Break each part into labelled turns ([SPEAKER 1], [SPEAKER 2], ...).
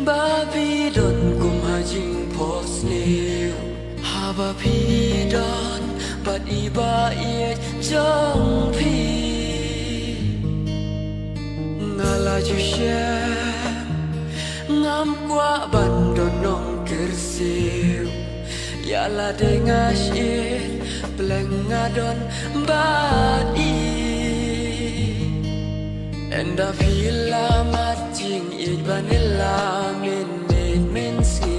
[SPEAKER 1] Babi don kum hajing pos liu Haba pi don bat iba iet jong pi Ngalaju syem ngam kwa ban don nong kersiu Yala dengas iet pelenga don bat i Enda vila matching it vanilla min si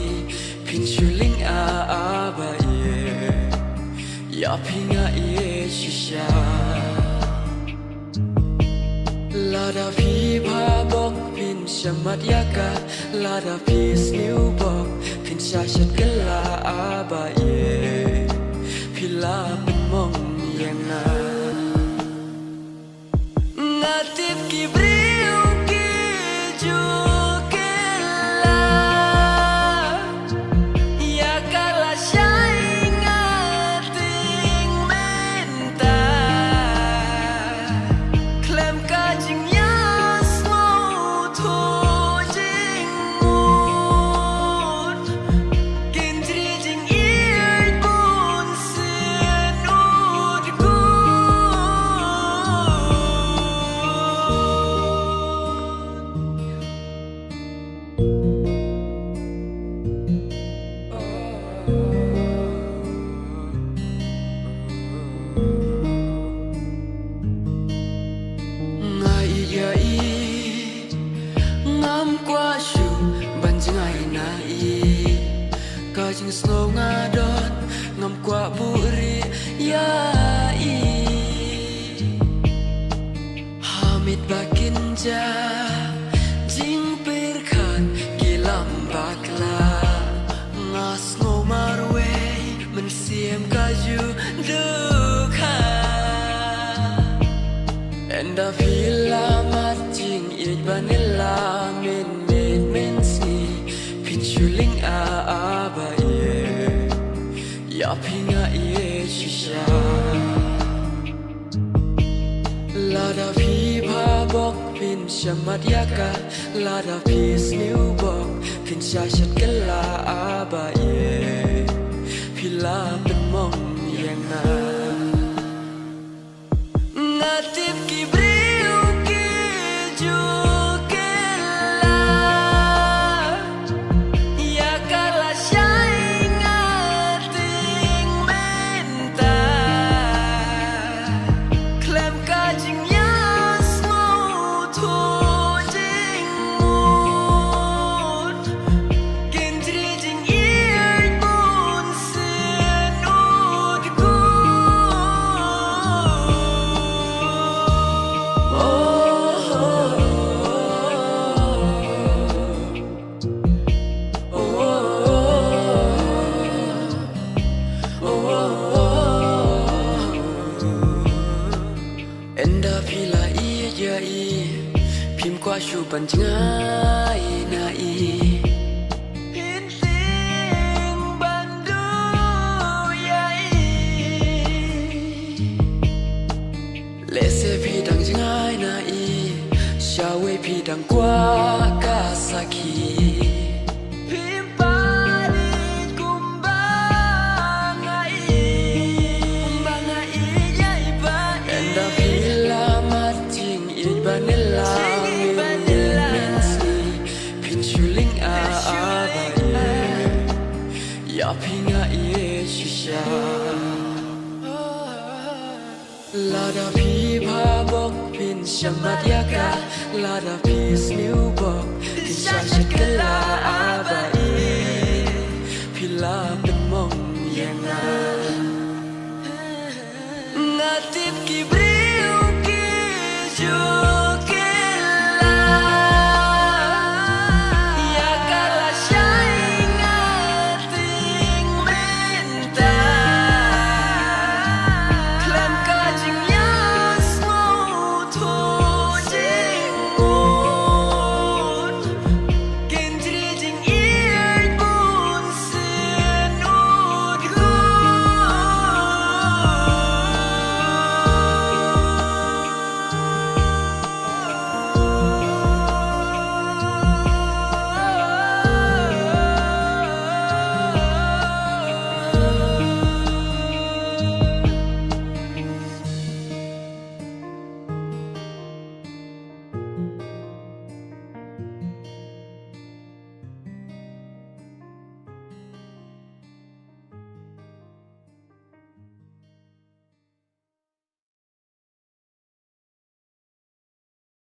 [SPEAKER 1] pin shuling a ba ye ya pinga ye shisha Lada pi pa bok pin shamat yaka Lada pi sniu bok pin shashat kala a ba ye Pila pen mong yang na Natip ki brio ki jukela Ya kala syai ngating menta Klem kajing yas mo to jing moon Kintri jing iert bun sin ud gu Ngam qua shu ban jangai nai Kajing snow ngadon ngam qua buri ya i Hamid bakin ja jing perkan gilam bakla Ngas snow marwe mensiem kaju duka Enda vila matching it vanilla min si pin shuling a ba ye ya pinga ye shisha Lada pi pa bok pin shamat yaka Lada pi sniu bok pin shashat kala a ba ye Pila pen mong yang na Natip ki brio ki jukela Ya kala syai ngating menta Klem kajing yas mo to jing moon Kintri jing iert bun sin ud gu Enda pila iya jai Pim kwa shu ban jangai nai Hinting bandu yai Lese pidang jangai nai Syawe pidang kwa kasaki Vanilla min si pin shuling a ba ye ya pinga ye shisha Lada pi pa bok pin shamat yaka Lada pi sniu bok pin shashat kala